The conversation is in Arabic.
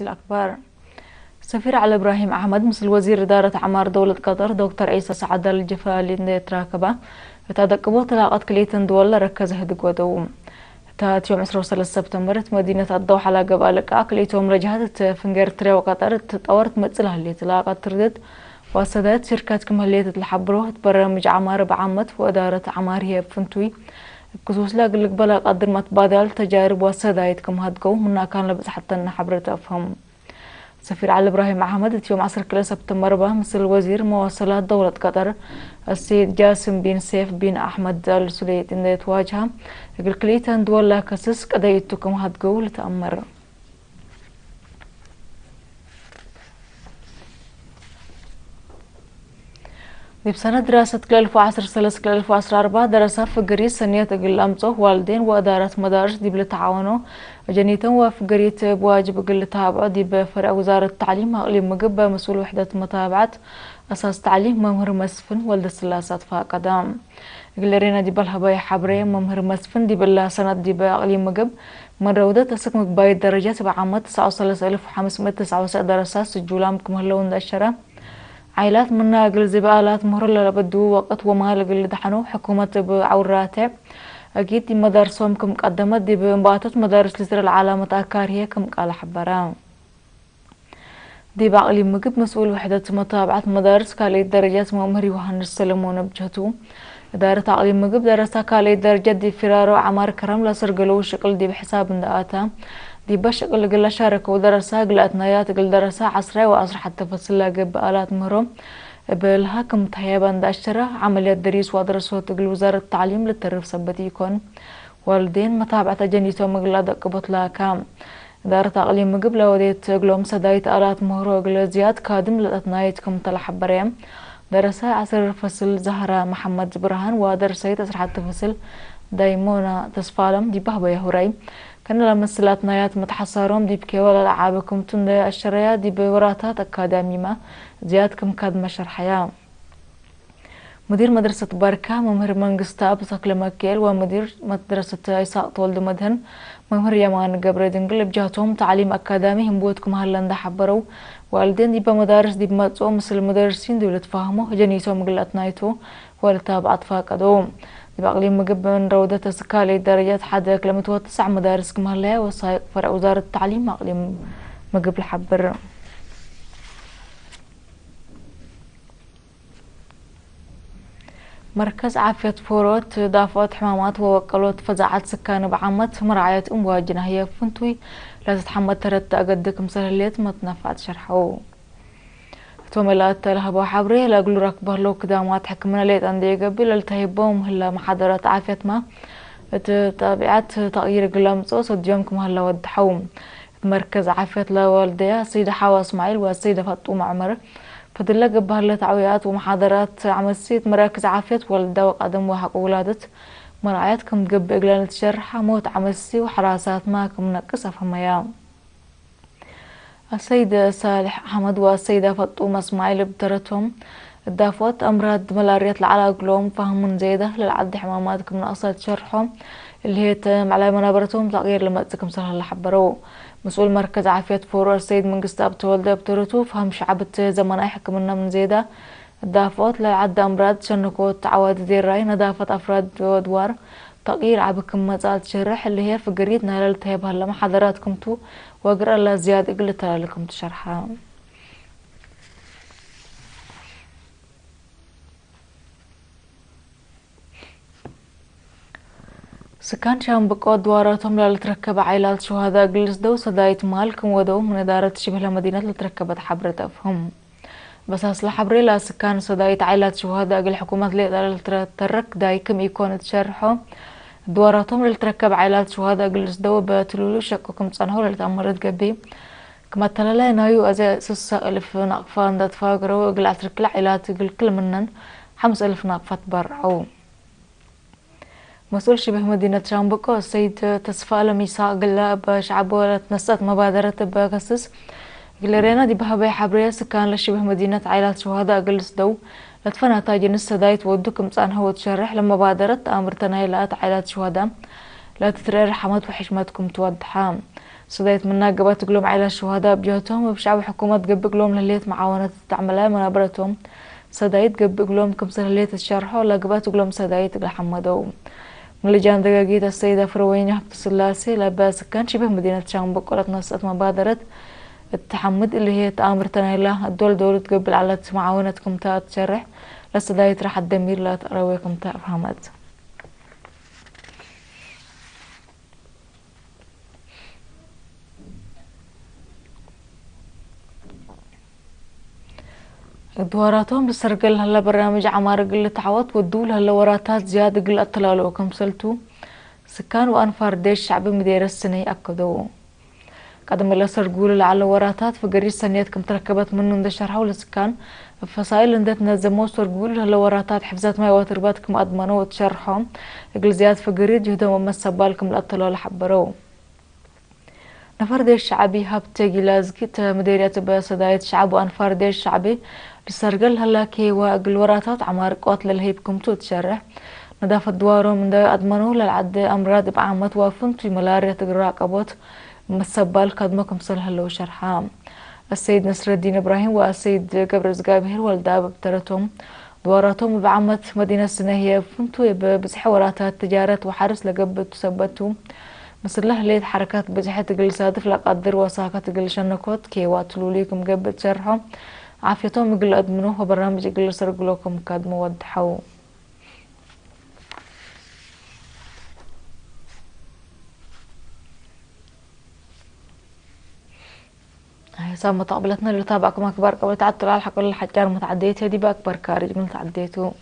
الأكبر. سفير علي إبراهيم أحمد مثل وزير إدارة أعمار دولة قطر دكتور عيسى سعد الجفالي نتراكبه تدقبوا طلاقات كليتن دول ركز هدق ودوم تات يوم 23 سبتمبر مدينة الضوحة على قبالك أكليتهم رجعت فنجرتري وقطر تطورت مثلها اللي تلاقت تردد وسدات شركات كمهلية الحبروه برامج عمار بعامة وإدارة عمار هي بفنتوي بخصوص لا قلق بلا قدر ما تبادل تجارب وسدايت كم هدقو منا كان لبس حتى نحبرت أفهم. سفير علي إبراهيم أحمد يوم 10 سبتمبر مثل وزير مواصلات دولة قطر السيد جاسم بن سيف بن أحمد السليت إن يتواجه يقول كليتان دولا كسس قضيتكم هتقول لتأمر. دي بسنة دراسة 2010-2014 دراسة في قرية سنية قلامته والدين وإدارة مدارس دي بالتعاونوا جنيتا وفي قرية بواجب قل تابعه دي بفرع وزارة التعليم أقليم مقبة مسؤول وحدة متابعة أساس تعليم ممهر مسفن والد السلاسات فاقدام قلرينا دي بالهبايا حبري ممهر مسفن دي بالله سنة دي بأقليم مقب من روضة تسكمك باي الدرجات بعامة 39,599 دراسات سجولام كمهلون داشرة عائلات منا قل زبالات مهر لبدو وقت وما لقل دحنو حكومة بعوراتع أكيد دي مدارسهم كم قدمت دي بمباتت مدارس لسر العالم تأكارية كم قال حبران دي باقلي مقب مسؤول وحدة متابعة مدارس كالي درجات مؤمري وهن السلمون بجهتو إدارة عقلي مقب درسة كالي درجات دي فرارو عمار كرم لسر قلو شكل دي بحساب نداتا دي بشكل قل شارك ودرسة قل أتنايات قل درسة عصري وعصر حتى فصل قب آلات مهرم بالهاكم تهيبان داشترة عمليات دريس ودرسة تقل وزارة التعليم للترف سبتيكون والدين متابعة جنيتو مقلا دقبط لاكام إدارة أقليم مقبلة وديت قلوم سدايت آلات مهرو قل زياد كادم لأتنايتكم تلحبريم درسة عصر فصل زهرة محمد برهان ودرسة عصر حتى فصل دايمونا تسفالم دي بهبا يهوري كان لما سلات نايات متحصارهم دي بكي ولا لعابكم تند الشريات دي بوراتات أكاديمية زيادكم كاد مشر حياة مدير مدرسة بركة ممهر منقسطاب صقل مكيل ومدير مدرسة إيساء طولد مدهن ممهر يمان قبر دنقل بجهتهم تعليم أكاديمي هم بوتكم هلان دا حبروا والدين دي بمدارس دي بمدسو مثل المدرسين دي لتفاهموا جنيتهم قلت نايتو والتابعات فاقدوهم بأقليم مقب من روضة سكالي درجات حد كلمة 9 مدارس كمهلية وصايق فرع وزارة التعليم أقليم مقب الحبر مركز عافية فوروت دافعت حمامات ووكلوت فزعت سكان بعامة مرعاية أمواجنا هي فنتوي لا تتحمل ترد أقدك مسهليت ما تنفعت شرحه توملات لهبو حبري لا قلو ركبه لو كدامات حكمنا ليت عندي قبل التهيبهم هلا محاضرات عافية ما تابعات تغيير قلامصو صديونكم هلا ودحوم مركز عافية لوالديها السيدة حوا اسماعيل والسيدة فاطمة عمر فدلا قبه هلا تعويات ومحاضرات عمسيت مراكز عافية والدة وقدم وحق ولادت مراعياتكم تقب إقلال تشرحة موت عمسي وحراسات ماكم نقص أفهميان السيدة صالح حمد والسيدة فاطمة اسماعيل بترتهم الدافوت أمراض ملاريات العلاج قلوم فهم زيادة للعد حماماتكم من أصل شرحهم اللي هي على منابرتهم تغيير لما تكم سهل لحبرو مسؤول مركز عافية فورو السيد من قستاب تولد بترتو فهم شعبت زمان يحكمنا من زيادة الدافوت للعد أمراض شنكوت عواد دير راي نظافة أفراد ودوار تغيير عبكم مزال شرح اللي هي في قريتنا للتهيب هلا محاضراتكم تو واقرأ لا زيادة قلت لكم تشرحها سكان شام بقوا دواراتهم لتركب عائلات شهداء قلس دو صدايت مالكم ودو من إدارة شبه المدينة لتركبت حبرة أفهم بس أصل حبري لا سكان صدايت عائلات شهداء قل حكومة لترك دايكم يكون تشرحوا دواراتهم لتركب عائلات شهداء قلس دو بتلولو شكوكم تصنعوا لتأمرت قبي كما تلالا نايو أزي سسا ألف نقفان دات فاقروا قل أترك العائلات قل كل منن 5,000 نقفة برعو مسؤول شبه مدينة شامبكو السيد تصفى ميساق قل بشعبه تنسات مبادرة بقصص قل رينا دي بها بي حبرية سكان لشبه مدينة عائلات شهداء قلس دو لتفنا تاجي نسا دايت ودوكم تسان هو تشرح لما بادرت أمر تنايلات عائلات شهداء لا تترير رحمات وحشماتكم تودحام سدايت منا قبات قلوم عيلة الشهداء بجهتهم وبشعب حكومة قب قلوم لليت معاونة تعملها منابرتهم سدايت قب قلوم كمسر لليت الشرحة ولا قبات قلوم سدايت لحمدو ملجان دقاقيت السيدة فروينة حبت السلاسي لباس كان شبه مدينة شامبك ولت نصت مبادرة التحمد اللي هي تآمر تنايلة الدول دولة تقبل على معاونتكم تشرح لسدايت راح الدمير لا تقرويكم فهمت دواراتهم بسرقل هلا برنامج عمار قل تعوض ودول هلا وراتات زيادة قل الطلالو وكمسلتو سكان وأنفار ديش شعب مدير السنة أكدوا قدم الله سرقول لعل وراتات فقريش سنيات كم تركبت منهم ده شرحوا لسكان فصائل اندت نزمو سرقول هلا وراتات حفزات ماي وتربات كم أضمنوا وتشرحهم قل زياد فقريد جهدهم ومسبالكم الأطلال حبروا نفر ديش شعبي هبتجي لازقت مديرية بصداية شعب وأنفار ديش شعبي بسرقل هلا كي وقل وراتات عمار قوات للهيبكم تشرح نظافة دوارهم من دا أضمنوا للعد أمراض بعامة وافنت في ملاريا تقراق أبوت مسبال قدمكم صلح له شرحام السيد نصر الدين إبراهيم والسيد قبرز قابهر والدا ببترتهم دواراتهم بعامة مدينة السنهية فنتو بزحوراتات تجارة وحرس لقبت تثبتوا مثل ليت حركات بزحة تقل صادف لقدر وساكة تقل شنكوت كي واتلو ليكم قبت شرحهم عافيتهم يقل أدمنوه وبرنامج يقل سرقلوكم كاد مودحوا سام متقبلتنا اللي تابعكم أكبر قبل تعدل على الحق الحجار متعديت هدي بأكبر كارج من تعديته